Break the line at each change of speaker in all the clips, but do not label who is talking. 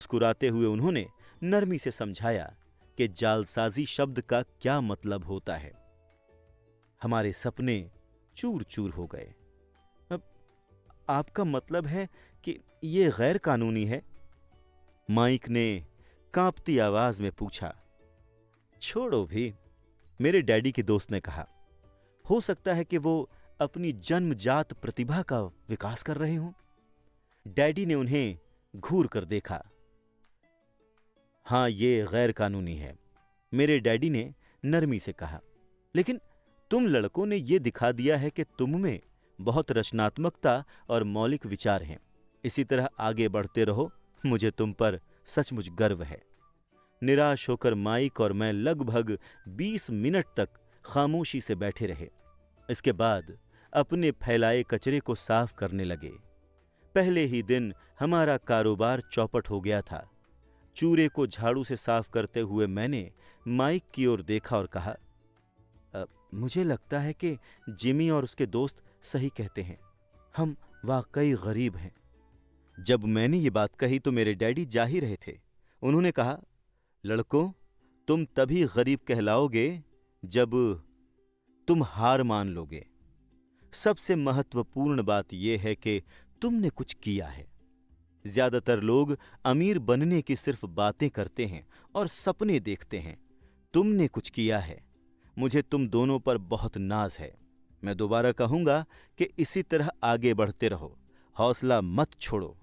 मुस्कुराते हुए उन्होंने नरमी से समझाया कि जालसाजी शब्द का क्या मतलब होता है। हमारे सपने चूर चूर हो गए। अब आपका मतलब है कि ये गैर कानूनी है? माइक ने कांपती आवाज में पूछा। छोड़ो भी, मेरे डैडी के दोस्त ने कहा। हो सकता है कि वो अपनी जन्मजात प्रतिभा का विकास कर रहे हों। डैडी ने उन्हें घूर कर देखा। हाँ, ये गैर कानूनी है, मेरे डैडी ने नरमी से कहा। लेकिन तुम लड़कों ने यह दिखा दिया है कि तुम में बहुत रचनात्मकता और मौलिक विचार हैं। इसी तरह आगे बढ़ते रहो, मुझे तुम पर सचमुच गर्व है। निराश होकर माइक और मैं लगभग 20 मिनट तक खामोशी से बैठे रहे। इसके बाद अपने फैलाए कचरे को साफ करने लगे। पहले ही दिन हमारा कारोबार चौपट हो गया था। चूरे को झाड़ू से साफ करते हुए मैंने माइक की ओर देखा और कहा, मुझे लगता है कि जिमी और उसके दोस्त सही कहते हैं, हम वाकई गरीब हैं। जब मैंने ये बात कही तो मेरे डैडी जा ही रहे थे। उन्होंने कहा, लड़कों, तुम तभी गरीब कहलाओगे जब तुम हार मान लोगे। सबसे महत्वपूर्ण बात यह है कि तुमने कुछ किया है। ज्यादातर लोग अमीर बनने की सिर्फ बातें करते हैं और सपने देखते हैं। तुमने कुछ किया है। मुझे तुम दोनों पर बहुत नाज है। मैं दोबारा कहूंगा कि इसी तरह आगे बढ़ते रहो, हौसला मत छोड़ो।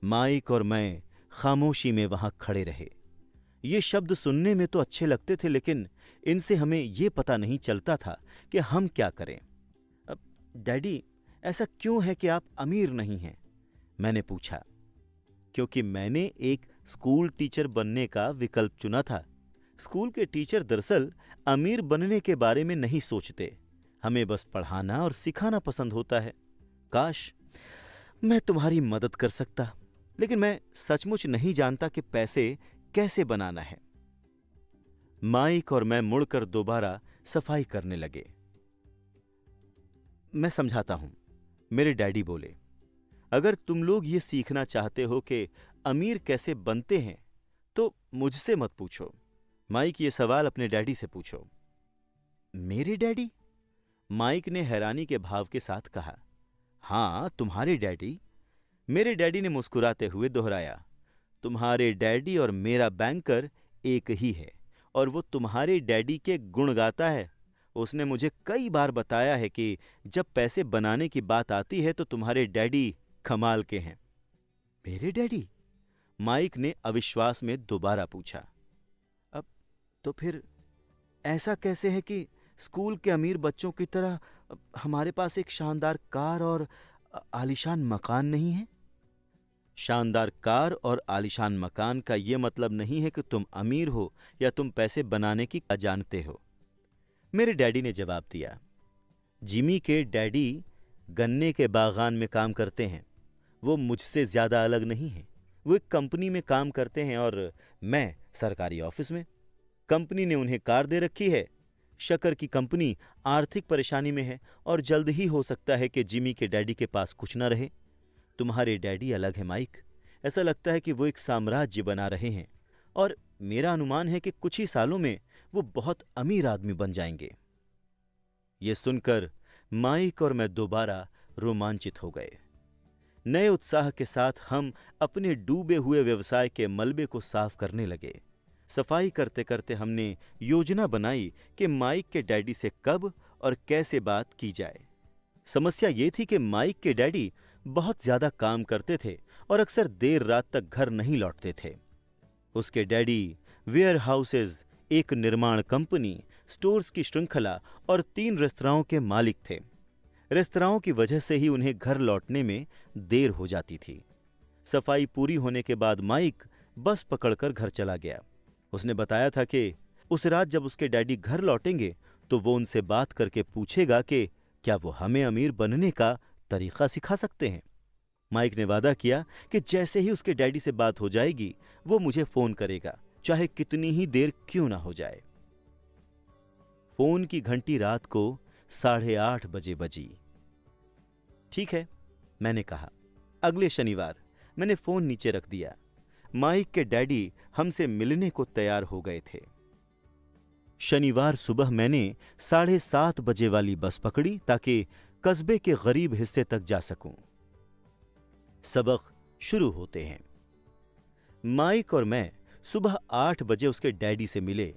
माइक और मैं खामोशी में वहां खड़े रहे। ये शब्द सुनने में तो अच्छे लगते थे, लेकिन इनसे हमें यह पता नहीं चलता था कि हम क्या करें। अब डैडी, ऐसा क्यों है कि आप अमीर नहीं हैं? मैंने पूछा। क्योंकि मैंने एक स्कूल टीचर बनने का विकल्प चुना था। स्कूल के टीचर दरअसल अमीर बनने के बारे में नहीं सोचते। हमें बस पढ़ाना और सिखाना पसंद होता है। काश मैं तुम्हारी मदद कर सकता, लेकिन मैं सचमुच नहीं जानता कि पैसे कैसे बनाना है। माइक और मैं मुड़कर दोबारा सफाई करने लगे। मैं समझाता हूं, मेरे डैडी बोले। अगर तुम लोग ये सीखना चाहते हो कि अमीर कैसे बनते हैं तो मुझसे मत पूछो। माइक, ये सवाल अपने डैडी से पूछो। मेरे डैडी? माइक ने हैरानी के भाव के साथ कहा। हां, तुम्हारे डैडी। मेरे डैडी ने मुस्कुराते हुए दोहराया। तुम्हारे डैडी और मेरा बैंकर एक ही है, और वो तुम्हारे डैडी के गुण गाता है। उसने मुझे कई बार बताया है कि जब पैसे बनाने की बात आती है तो तुम्हारे डैडी कमाल के हैं। मेरे डैडी? माइक ने अविश्वास में दोबारा पूछा। अब तो फिर ऐसा कैसे है कि स्कूल के अमीर बच्चों की तरह हमारे पास एक शानदार कार और आलीशान मकान नहीं है? शानदार कार और आलीशान मकान का यह मतलब नहीं है कि तुम अमीर हो या तुम पैसे बनाने की जानते हो, मेरे डैडी ने जवाब दिया। जिमी के डैडी गन्ने के बागान में काम करते हैं। वो मुझसे ज्यादा अलग नहीं हैं। वो एक कंपनी में काम करते हैं और मैं सरकारी ऑफिस में। कंपनी ने उन्हें कार दे रखी है। शक्कर की कंपनी आर्थिक परेशानी में है और जल्द ही हो सकता है कि जिमी के डैडी के पास कुछ ना रहे। तुम्हारे डैडी अलग है माइक। ऐसा लगता है कि वो एक साम्राज्य बना रहे हैं, और मेरा अनुमान है कि कुछ ही सालों में वो बहुत अमीर आदमी बन जाएंगे। ये सुनकर माइक और मैं दोबारा रोमांचित हो गए। नए उत्साह के साथ हम अपने डूबे हुए व्यवसाय के मलबे को साफ करने लगे। सफाई करते करते हमने योजना बनाई कि माइक के डैडी से कब और कैसे बात की जाए। समस्या ये थी कि माइक के डैडी बहुत ज्यादा काम करते थे और अक्सर देर रात तक घर नहीं लौटते थे। उसके डैडी वेयर हाउसेज, एक निर्माण कंपनी, स्टोर्स की श्रृंखला और 3 रेस्तराओं के मालिक थे। रेस्तराओं की वजह से ही उन्हें घर लौटने में देर हो जाती थी। सफाई पूरी होने के बाद माइक बस पकड़कर घर चला गया। उसने बताया था कि उस रात जब उसके डैडी घर लौटेंगे तो वो उनसे बात करके पूछेगा कि क्या वो हमें अमीर बनने का तरीका सिखा सकते हैं। माइक ने वादा किया कि जैसे ही उसके डैडी से बात हो जाएगी वो मुझे फोन करेगा, चाहे कितनी ही देर क्यों ना हो जाए। फोन की घंटी रात को 8:30 बजे बजी। ठीक है, मैंने कहा। अगले शनिवार मैंने फोन नीचे रख दिया। माइक के डैडी हमसे मिलने को तैयार हो गए थे। शनिवार सुबह मैंने 7:30 बजे वाली बस पकड़ी ताकि कस्बे के गरीब हिस्से तक जा सकूं। सबक शुरू होते हैं। माइक और मैं सुबह 8 बजे उसके डैडी से मिले।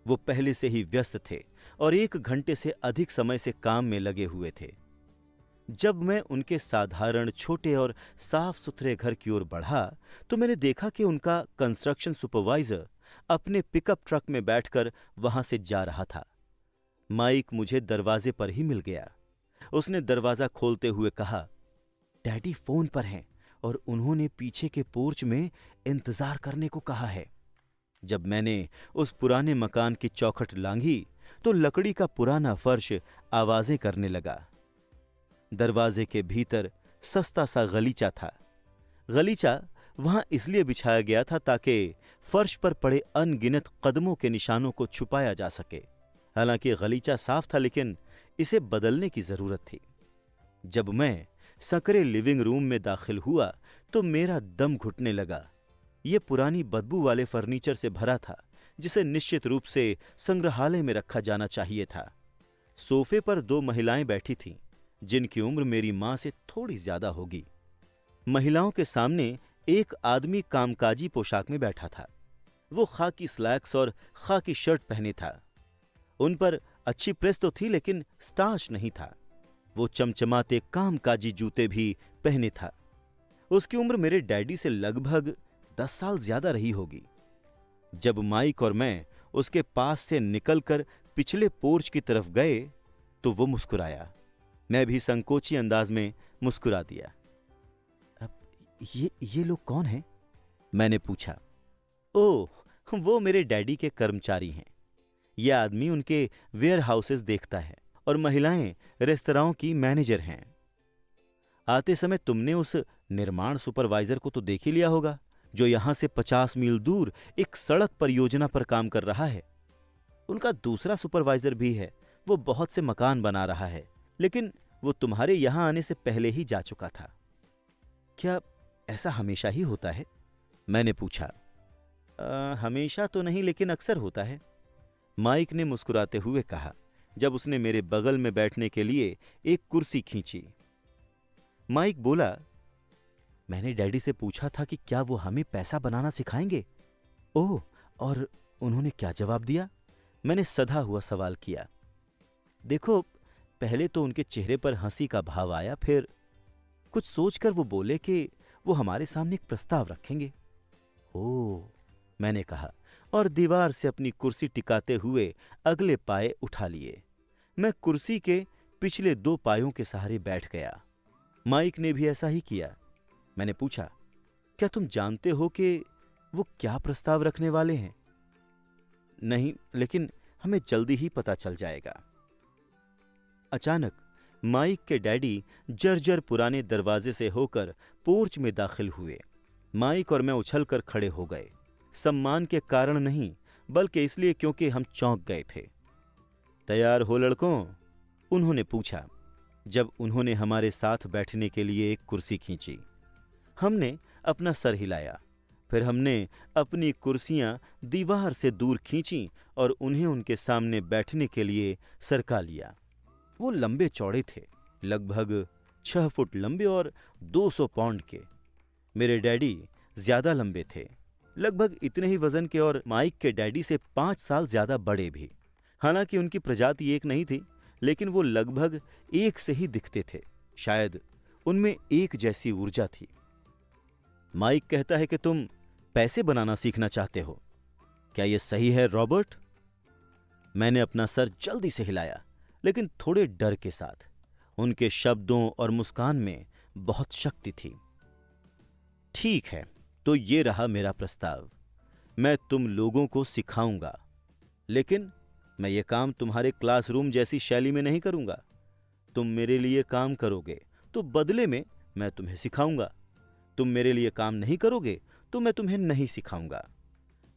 वो पहले से ही व्यस्त थे और 1 घंटे से अधिक समय से काम में लगे हुए थे। जब मैं उनके साधारण छोटे और साफ सुथरे घर की ओर बढ़ा तो मैंने देखा कि उनका कंस्ट्रक्शन सुपरवाइजर अपने पिकअप ट्रक में बैठकर वहां से जा रहा था। माइक मुझे दरवाजे पर ही मिल गया। उसने दरवाजा खोलते हुए कहा, डैडी फोन पर हैं और उन्होंने पीछे के पोर्च में इंतजार करने को कहा है। जब मैंने उस पुराने मकान की चौखट लांघी तो लकड़ी का पुराना फर्श आवाजें करने लगा। दरवाजे के भीतर सस्ता सा गलीचा था। गलीचा वहां इसलिए बिछाया गया था ताकि फर्श पर पड़े अनगिनत कदमों के निशानों को छुपाया जा सके। हालांकि गलीचा साफ था, लेकिन इसे बदलने की जरूरत थी। जब मैं संकरे लिविंग रूम में दाखिल हुआ तो मेरा दम घुटने लगा। यह पुरानी बदबू वाले फर्नीचर से भरा था, जिसे निश्चित रूप से संग्रहालय में रखा जाना चाहिए था। सोफे पर 2 महिलाएं बैठी थीं, जिनकी उम्र मेरी मां से थोड़ी ज्यादा होगी। महिलाओं के सामने एक आदमी कामकाजी पोशाक में बैठा था। वो खाकी स्लैक्स और खाकी शर्ट पहने था। उन पर अच्छी प्रेस तो थी, लेकिन स्टार्च नहीं था। वो चमचमाते कामकाजी जूते भी पहने था। उसकी उम्र मेरे डैडी से लगभग 10 साल ज्यादा रही होगी। जब माइक और मैं उसके पास से निकलकर पिछले पोर्च की तरफ गए तो वो मुस्कुराया। मैं भी संकोची अंदाज में मुस्कुरा दिया। अब ये लोग कौन हैं? मैंने पूछा। ओह, वो मेरे डैडी के कर्मचारी हैं। यह आदमी उनके वेयर हाउसेस देखता है और महिलाएं रेस्तरां की मैनेजर हैं। आते समय तुमने उस निर्माण सुपरवाइजर को तो देख ही लिया होगा, जो यहां से 50 मील दूर एक सड़क परियोजना पर काम कर रहा है। उनका दूसरा सुपरवाइजर भी है। वो बहुत से मकान बना रहा है, लेकिन वो तुम्हारे यहां आने से पहले ही जा चुका था। क्या ऐसा हमेशा ही होता है? मैंने पूछा। हमेशा तो नहीं, लेकिन अक्सर होता है, माइक ने मुस्कुराते हुए कहा, जब उसने मेरे बगल में बैठने के लिए एक कुर्सी खींची। माइक बोला, मैंने डैडी से पूछा था कि क्या वो हमें पैसा बनाना सिखाएंगे। ओह, और उन्होंने क्या जवाब दिया? मैंने सधा हुआ सवाल किया। देखो, पहले तो उनके चेहरे पर हंसी का भाव आया, फिर कुछ सोचकर वो बोले कि वो हमारे सामने एक प्रस्ताव रखेंगे। ओह, मैंने कहा और दीवार से अपनी कुर्सी टिकाते हुए अगले पाए उठा लिए। मैं कुर्सी के पिछले 2 पायों के सहारे बैठ गया। माइक ने भी ऐसा ही किया। मैंने पूछा, क्या तुम जानते हो कि वो क्या प्रस्ताव रखने वाले हैं? नहीं, लेकिन हमें जल्दी ही पता चल जाएगा। अचानक माइक के डैडी जर्जर पुराने दरवाजे से होकर पोर्च में दाखिल हुए। माइक और मैं उछलकर खड़े हो गए। सम्मान के कारण नहीं, बल्कि इसलिए क्योंकि हम चौंक गए थे। तैयार हो लड़कों? उन्होंने पूछा, जब उन्होंने हमारे साथ बैठने के लिए एक कुर्सी खींची। हमने अपना सर हिलाया। फिर हमने अपनी कुर्सियां दीवार से दूर खींची और उन्हें उनके सामने बैठने के लिए सरका लिया। वो लंबे चौड़े थे, लगभग 6 फुट लंबे और 200 पाउंड के। मेरे डैडी ज्यादा लंबे थे, लगभग इतने ही वजन के, और माइक के डैडी से 5 साल ज्यादा बड़े भी। हालांकि उनकी प्रजाति एक नहीं थी, लेकिन वो लगभग एक से ही दिखते थे। शायद उनमें एक जैसी ऊर्जा थी। माइक कहता है कि तुम पैसे बनाना सीखना चाहते हो। क्या यह सही है, रॉबर्ट? मैंने अपना सर जल्दी से हिलाया, लेकिन थोड़े डर के साथ। उनके शब्दों और मुस्कान में बहुत शक्ति थी। ठीक है, तो ये रहा मेरा प्रस्ताव। मैं तुम लोगों को सिखाऊंगा, लेकिन मैं ये काम तुम्हारे क्लासरूम जैसी शैली में नहीं करूंगा। तुम मेरे लिए काम करोगे तो बदले में मैं तुम्हें सिखाऊंगा। तुम मेरे लिए काम नहीं करोगे तो मैं तुम्हें नहीं सिखाऊंगा।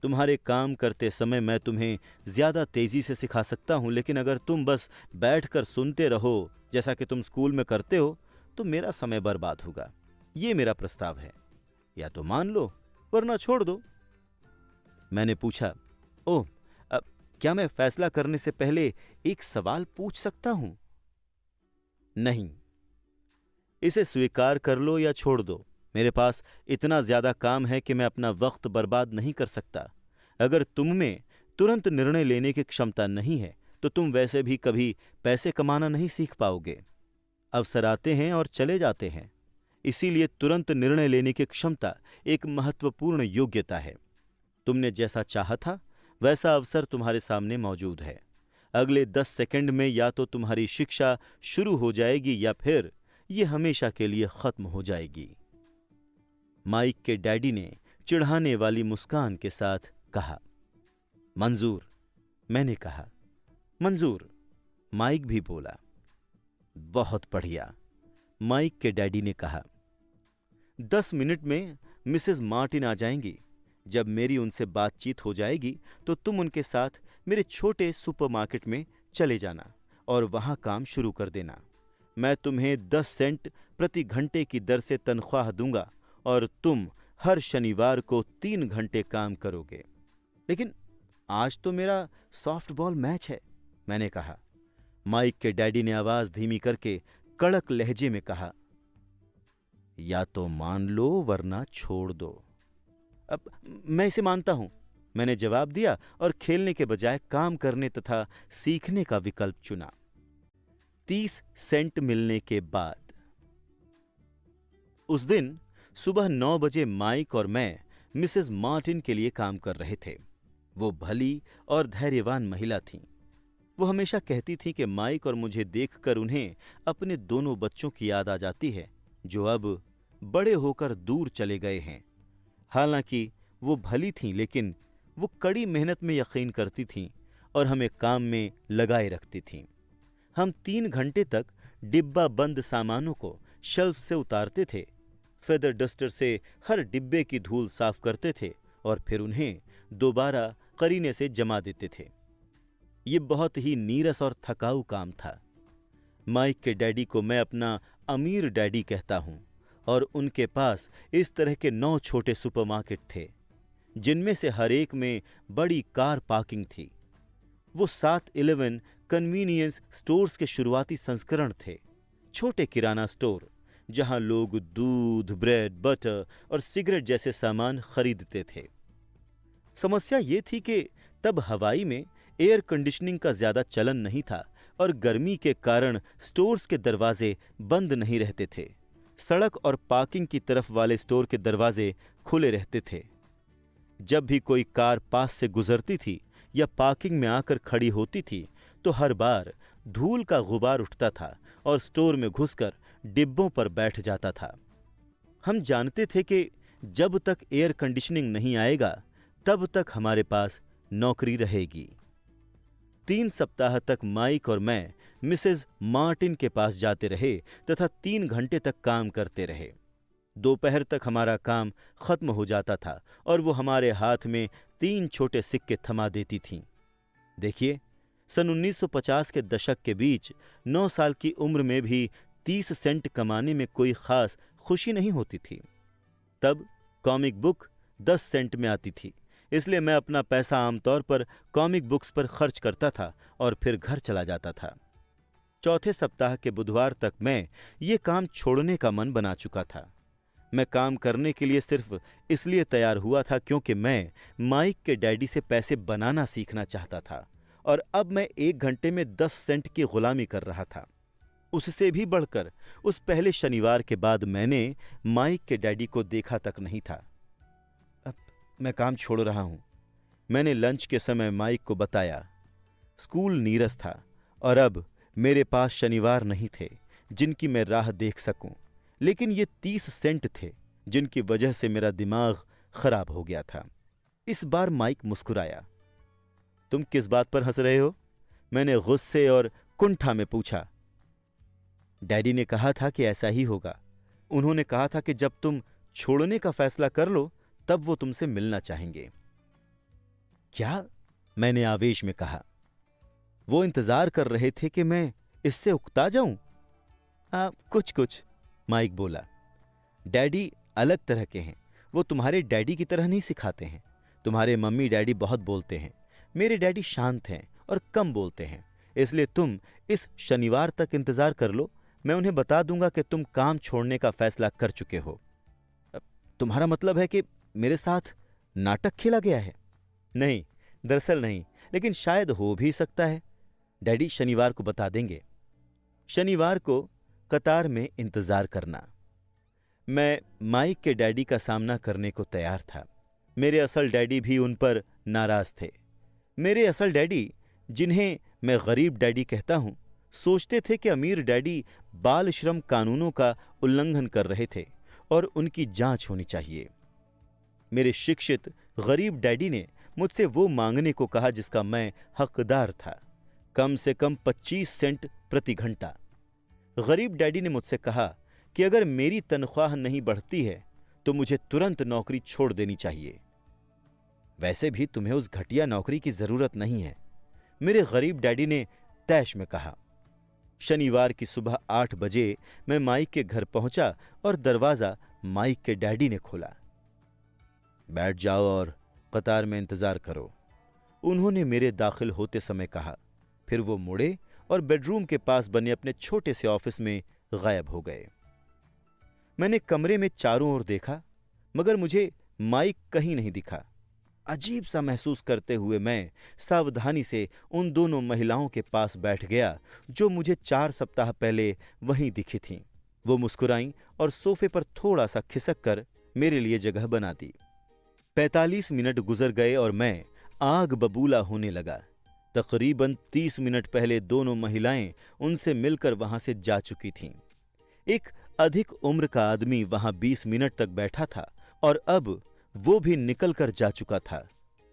तुम्हारे काम करते समय मैं तुम्हें ज्यादा तेजी से सिखा सकता हूं, लेकिन अगर तुम बस बैठकर सुनते रहो जैसा कि तुम स्कूल में करते हो तो मेरा समय बर्बाद होगा। ये मेरा प्रस्ताव है, या तो मान लो वरना छोड़ दो। मैंने पूछा, ओह, क्या मैं फैसला करने से पहले एक सवाल पूछ सकता हूं? नहीं। इसे स्वीकार कर लो या छोड़ दो। मेरे पास इतना ज्यादा काम है कि मैं अपना वक्त बर्बाद नहीं कर सकता। अगर तुम में तुरंत निर्णय लेने की क्षमता नहीं है तो तुम वैसे भी कभी पैसे कमाना नहीं सीख पाओगे। अवसर आते हैं और चले जाते हैं। इसीलिए तुरंत निर्णय लेने की क्षमता एक महत्वपूर्ण योग्यता है। तुमने जैसा चाहा था वैसा अवसर तुम्हारे सामने मौजूद है। अगले 10 सेकंड में या तो तुम्हारी शिक्षा शुरू हो जाएगी या फिर यह हमेशा के लिए खत्म हो जाएगी। माइक के डैडी ने चिढ़ाने वाली मुस्कान के साथ कहा। मंजूर, मैंने कहा। मंजूर, माइक भी बोला। बहुत बढ़िया, माइक के डैडी ने कहा। 10 मिनट में मिसेस मार्टिन आ जाएंगी। जब मेरी उनसे बातचीत हो जाएगी तो तुम उनके साथ मेरे छोटे सुपरमार्केट में चले जाना और वहां काम शुरू कर देना। मैं तुम्हें 10 सेंट प्रति घंटे की दर से तनख्वाह दूंगा और तुम हर शनिवार को 3 घंटे काम करोगे। लेकिन आज तो मेरा सॉफ्टबॉल मैच है, मैंने कहा। माइक के डैडी ने आवाज धीमी करके कड़क लहजे में कहा, या तो मान लो वरना छोड़ दो। अब मैं इसे मानता हूं, मैंने जवाब दिया और खेलने के बजाय काम करने तथा सीखने का विकल्प चुना। 30 सेंट मिलने के बाद उस दिन सुबह 9 बजे माइक और मैं मिसेस मार्टिन के लिए काम कर रहे थे। वो भली और धैर्यवान महिला थीं। वो हमेशा कहती थी कि माइक और मुझे देखकर उन्हें अपने दोनों बच्चों की याद आ जाती है जो अब बड़े होकर दूर चले गए हैं। हालांकि वो भली थीं, लेकिन वो कड़ी मेहनत में यकीन करती थीं और हमें काम में लगाए रखती थीं। हम 3 घंटे तक डिब्बा बंद सामानों को शेल्फ से उतारते थे, फेदर डस्टर से हर डिब्बे की धूल साफ करते थे और फिर उन्हें दोबारा करीने से जमा देते थे। ये बहुत ही नीरस और थकाऊ काम था। माइक के डैडी को मैं अपना अमीर डैडी कहता हूं और उनके पास इस तरह के 9 छोटे सुपरमार्केट थे, जिनमें से हर एक में बड़ी कार पार्किंग थी। वो 7-11 कन्वीनियंस स्टोर्स के शुरुआती संस्करण थे, छोटे किराना स्टोर जहां लोग दूध, ब्रेड, बटर और सिगरेट जैसे सामान खरीदते थे। समस्या ये थी कि तब हवाई में एयर कंडीशनिंग का ज्यादा चलन नहीं था और गर्मी के कारण स्टोर्स के दरवाजे बंद नहीं रहते थे। सड़क और पार्किंग की तरफ वाले स्टोर के दरवाजे खुले रहते थे। जब भी कोई कार पास से गुजरती थी या पार्किंग में आकर खड़ी होती थी तो हर बार धूल का गुबार उठता था और स्टोर में घुसकर डिब्बों पर बैठ जाता था। हम जानते थे कि जब तक एयर कंडीशनिंग नहीं आएगा तब तक हमारे पास नौकरी रहेगी। 3 सप्ताह तक माइक और मैं मिसेस मार्टिन के पास जाते रहे तथा 3 घंटे तक काम करते रहे। दोपहर तक हमारा काम खत्म हो जाता था और वो हमारे हाथ में 3 छोटे सिक्के थमा देती थीं। देखिए, सन 1950 के दशक के बीच 9 साल की उम्र में भी 30 सेंट कमाने में कोई खास खुशी नहीं होती थी। तब कॉमिक बुक 10 सेंट में आती थी, इसलिए मैं अपना पैसा आमतौर पर कॉमिक बुक्स पर खर्च करता था और फिर घर चला जाता था। चौथे सप्ताह के बुधवार तक मैं ये काम छोड़ने का मन बना चुका था। मैं काम करने के लिए सिर्फ इसलिए तैयार हुआ था क्योंकि मैं माइक के डैडी से पैसे बनाना सीखना चाहता था और अब मैं 1 घंटे में 10 सेंट की गुलामी कर रहा था। उससे भी बढ़कर उस पहले शनिवार के बाद मैंने माइक के डैडी को देखा तक नहीं था। अब मैं काम छोड़ रहा हूं, मैंने लंच के समय माइक को बताया। स्कूल नीरस था और अब मेरे पास शनिवार नहीं थे जिनकी मैं राह देख सकूं, लेकिन ये 30 सेंट थे जिनकी वजह से मेरा दिमाग खराब हो गया था। इस बार माइक मुस्कुराया। तुम किस बात पर हंस रहे हो? मैंने गुस्से और कुंठा में पूछा। डैडी ने कहा था कि ऐसा ही होगा। उन्होंने कहा था कि जब तुम छोड़ने का फैसला कर लो तब वो तुमसे मिलना चाहेंगे। क्या? मैंने आवेश में कहा। वो इंतजार कर रहे थे कि मैं इससे उकता जाऊं। कुछ कुछ, माइक बोला। डैडी अलग तरह के हैं। वो तुम्हारे डैडी की तरह नहीं सिखाते हैं। तुम्हारे मम्मी डैडी बहुत बोलते हैं, मेरे डैडी शांत हैं और कम बोलते हैं। इसलिए तुम इस शनिवार तक इंतजार कर लो, मैं उन्हें बता दूंगा कि तुम काम छोड़ने का फैसला कर चुके हो। तुम्हारा मतलब है कि मेरे साथ नाटक खेला गया है? नहीं, दरअसल नहीं, लेकिन शायद हो भी सकता है। डैडी शनिवार को बता देंगे। शनिवार को कतार में इंतजार करना। मैं माइक के डैडी का सामना करने को तैयार था। मेरे असल डैडी भी उन पर नाराज थे। मेरे असल डैडी, जिन्हें मैं गरीब डैडी कहता हूं, सोचते थे कि अमीर डैडी बाल श्रम कानूनों का उल्लंघन कर रहे थे और उनकी जांच होनी चाहिए। मेरे शिक्षित गरीब डैडी ने मुझसे वो मांगने को कहा जिसका मैं हकदार था, कम से कम 25 सेंट प्रति घंटा। गरीब डैडी ने मुझसे कहा कि अगर मेरी तनख्वाह नहीं बढ़ती है तो मुझे तुरंत नौकरी छोड़ देनी चाहिए। वैसे भी तुम्हें उस घटिया नौकरी की जरूरत नहीं है, मेरे गरीब डैडी ने तैश में कहा। शनिवार की सुबह 8 बजे मैं माइक के घर पहुंचा और दरवाजा माइक के डैडी ने खोला। बैठ जाओ और कतार में इंतजार करो, उन्होंने मेरे दाखिल होते समय कहा। फिर वो मुड़े और बेडरूम के पास बने अपने छोटे से ऑफिस में गायब हो गए। मैंने कमरे में चारों ओर देखा, मगर मुझे माइक कहीं नहीं दिखा। अजीब सा महसूस करते हुए मैं सावधानी से उन दोनों महिलाओं के पास बैठ गया जो मुझे 4 सप्ताह पहले वहीं दिखी थीं। वो मुस्कुराईं और सोफे पर थोड़ा सा खिसक कर मेरे लिए जगह बना दी। 45 मिनट गुजर गए और मैं आग बबूला होने लगा। तकरीबन 30 मिनट पहले दोनों महिलाएं उनसे मिलकर वहां से जा चुकी थीं। एक अधिक उम्र का आदमी वहां 20 मिनट तक बैठा था और अब वो भी निकल कर जा चुका था।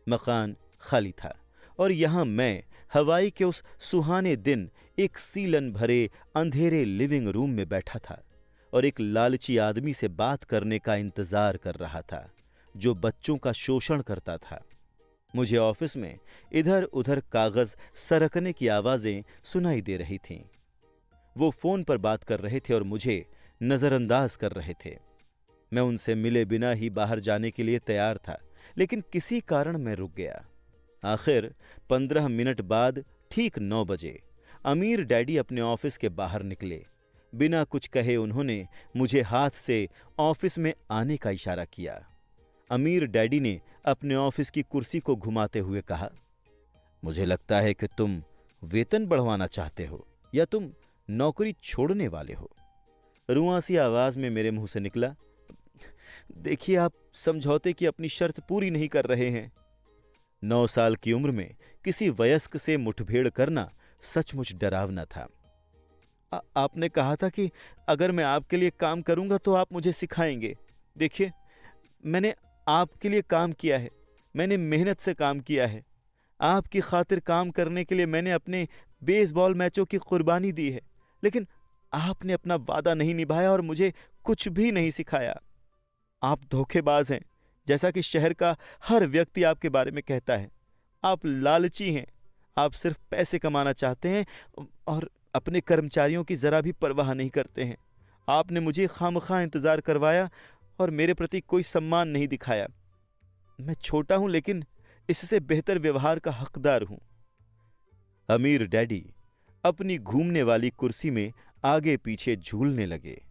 मकान खाली था और यहां मैं हवाई के उस सुहाने दिन एक सीलन भरे अंधेरे लिविंग रूम में बैठा था और एक लालची आदमी से बात करने का इंतजार कर रहा था जो बच्चों का शोषण करता था। मुझे ऑफिस में इधर उधर कागज सरकने की आवाजें सुनाई दे रही थीं। वो फोन पर बात कर रहे थे और मुझे नजरअंदाज कर रहे थे। मैं उनसे मिले बिना ही बाहर जाने के लिए तैयार था, लेकिन किसी कारण मैं रुक गया। आखिर 15 मिनट बाद ठीक 9 बजे अमीर डैडी अपने ऑफिस के बाहर निकले। बिना कुछ कहे उन्होंने मुझे हाथ से ऑफिस में आने का इशारा किया। अमीर डैडी ने अपने ऑफिस की कुर्सी को घुमाते हुए कहा, मुझे लगता है कि तुम वेतन बढ़वाना चाहते हो या तुम नौकरी छोड़ने वाले हो। रुआंसी आवाज में मेरे मुंह से निकला, देखिए, आप समझौते की अपनी शर्त पूरी नहीं कर रहे हैं। 9 साल की उम्र में किसी वयस्क से मुठभेड़ करना सचमुच डरावना था। आपने कहा था कि अगर मैं आपके लिए काम करूंगा तो आप मुझे सिखाएंगे। देखिए, मैंने आपके लिए काम किया है, मैंने मेहनत से काम किया है। आपकी खातिर काम करने के लिए मैंने अपने बेसबॉल मैचों की कुर्बानी दी है, लेकिन आपने अपना वादा नहीं निभाया और मुझे कुछ भी नहीं सिखाया। आप धोखेबाज हैं, जैसा कि शहर का हर व्यक्ति आपके बारे में कहता है। आप लालची हैं, आप सिर्फ पैसे कमाना चाहते हैं और अपने कर्मचारियों की जरा भी परवाह नहीं करते हैं। आपने मुझे खामखा इंतजार करवाया और मेरे प्रति कोई सम्मान नहीं दिखाया। मैं छोटा हूं, लेकिन इससे बेहतर व्यवहार का हकदार हूं। अमीर डैडी अपनी घूमने वाली कुर्सी में आगे पीछे झूलने लगे।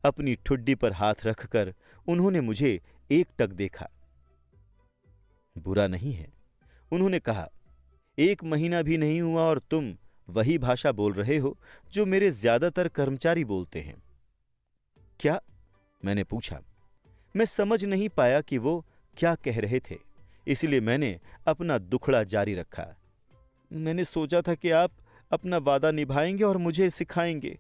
अपनी ठुड्डी पर हाथ रखकर उन्होंने मुझे एकटक देखा। बुरा नहीं है, उन्होंने कहा, 1 महीना भी नहीं हुआ और तुम वही भाषा बोल रहे हो जो मेरे ज्यादातर कर्मचारी बोलते हैं। क्या? मैंने पूछा। मैं समझ नहीं पाया कि वो क्या कह रहे थे, इसलिए मैंने अपना दुखड़ा जारी रखा। मैंने सोचा था कि आप अपना वादा निभाएंगे और मुझे सिखाएंगे।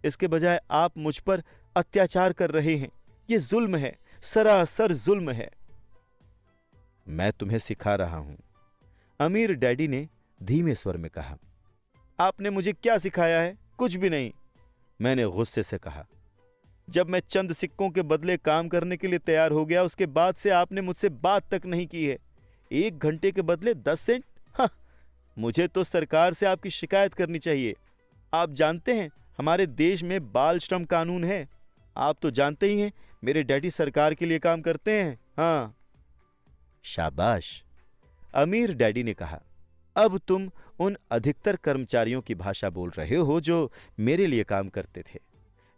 इसके बजाय आप मुझ पर अत्याचार कर रहे हैं। ये जुल्म है, सरासर जुल्म है। मैं तुम्हें सिखा रहा हूं, अमीर डैडी ने धीमे स्वर में कहा। आपने मुझे क्या सिखाया है? कुछ भी नहीं, मैंने गुस्से से कहा। जब मैं चंद सिक्कों के बदले काम करने के लिए तैयार हो गया, उसके बाद से आपने मुझसे बात तक नहीं की है। 1 घंटे के बदले 10 सेंट? हाँ, मुझे तो सरकार से आपकी शिकायत करनी चाहिए। आप जानते हैं हमारे देश में बाल श्रम कानून है। आप तो जानते ही हैं मेरे डैडी सरकार के लिए काम करते हैं। हाँ। शाबाश, अमीर डैडी ने कहा। अब तुम उन अधिकतर कर्मचारियों की भाषा बोल रहे हो जो मेरे लिए काम करते थे।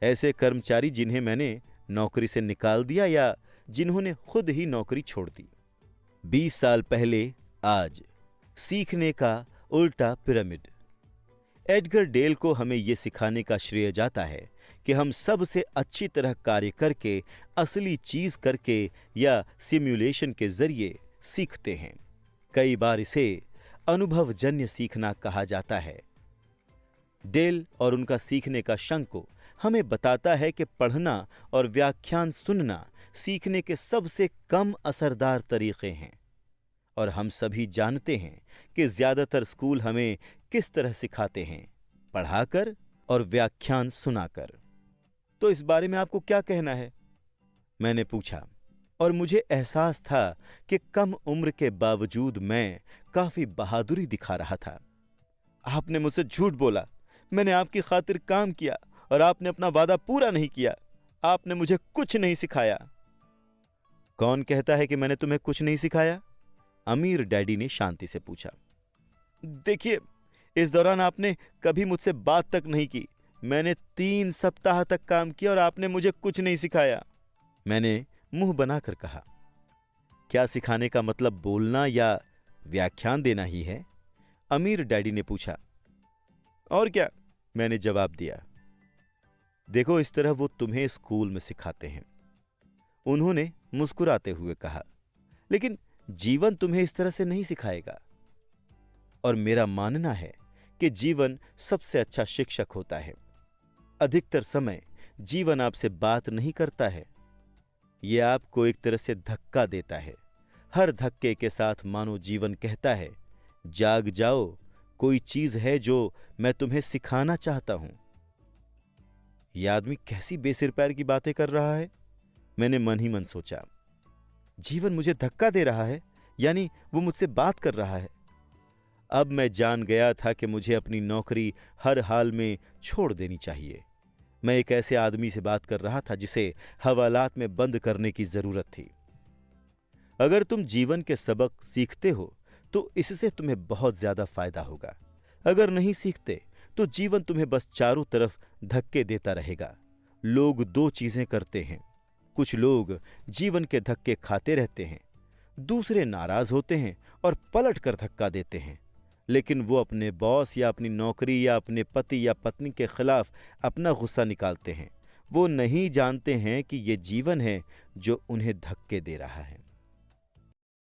ऐसे कर्मचारी जिन्हें मैंने नौकरी से निकाल दिया या जिन्होंने खुद ही नौकरी छोड़ दी। 20 साल पहले आज सीखने का उल्टा पिरामिड। एडगर डेल को हमें यह सिखाने का श्रेय जाता है कि हम सबसे अच्छी तरह कार्य करके, असली चीज करके या सिमुलेशन के जरिए सीखते हैं। कई बार इसे अनुभवजन्य सीखना कहा जाता है। डेल और उनका सीखने का शंकु हमें बताता है कि पढ़ना और व्याख्यान सुनना सीखने के सबसे कम असरदार तरीके हैं। और हम सभी जानते हैं कि ज्यादातर स्कूल हमें किस तरह सिखाते हैं, पढ़ाकर और व्याख्यान सुनाकर। तो इस बारे में आपको क्या कहना है? मैंने पूछा, और मुझे एहसास था कि कम उम्र के बावजूद मैं काफी बहादुरी दिखा रहा था। आपने मुझसे झूठ बोला। मैंने आपकी खातिर काम किया और आपने अपना वादा पूरा नहीं किया। आपने मुझे कुछ नहीं सिखाया। कौन कहता है कि मैंने तुम्हें कुछ नहीं सिखाया? अमीर डैडी ने शांति से पूछा। देखिए, इस दौरान आपने कभी मुझसे बात तक नहीं की। मैंने 3 सप्ताह तक काम किया और आपने मुझे कुछ नहीं सिखाया। मैंने मुंह बनाकर कहा। क्या सिखाने का मतलब बोलना या व्याख्यान देना ही है? अमीर डैडी ने पूछा। और क्या, मैंने जवाब दिया। देखो, इस तरह वो तुम्हें स्कूल में सिखाते हैं, उन्होंने मुस्कुराते हुए कहा। लेकिन जीवन तुम्हें इस तरह से नहीं सिखाएगा। और मेरा मानना है कि जीवन सबसे अच्छा शिक्षक होता है। अधिकतर समय जीवन आपसे बात नहीं करता है, यह आपको एक तरह से धक्का देता है। हर धक्के के साथ मानो जीवन कहता है, जाग जाओ, कोई चीज है जो मैं तुम्हें सिखाना चाहता हूं। यह आदमी कैसी बेसिर पैर की बातें कर रहा है, मैंने मन ही मन सोचा। जीवन मुझे धक्का दे रहा है, यानी वो मुझसे बात कर रहा है। अब मैं जान गया था कि मुझे अपनी नौकरी हर हाल में छोड़ देनी चाहिए। मैं एक ऐसे आदमी से बात कर रहा था जिसे हवालात में बंद करने की जरूरत थी। अगर तुम जीवन के सबक सीखते हो तो इससे तुम्हें बहुत ज्यादा फायदा होगा। अगर नहीं सीखते तो जीवन तुम्हें बस चारों तरफ धक्के देता रहेगा। लोग 2 चीजें करते हैं। कुछ लोग जीवन के धक्के खाते रहते हैं, दूसरे नाराज होते हैं और पलट कर धक्का देते हैं। लेकिन वो अपने बॉस या अपनी नौकरी या अपने पति या पत्नी के खिलाफ अपना गुस्सा निकालते हैं। वो नहीं जानते हैं कि ये जीवन है जो उन्हें धक्के दे रहा है।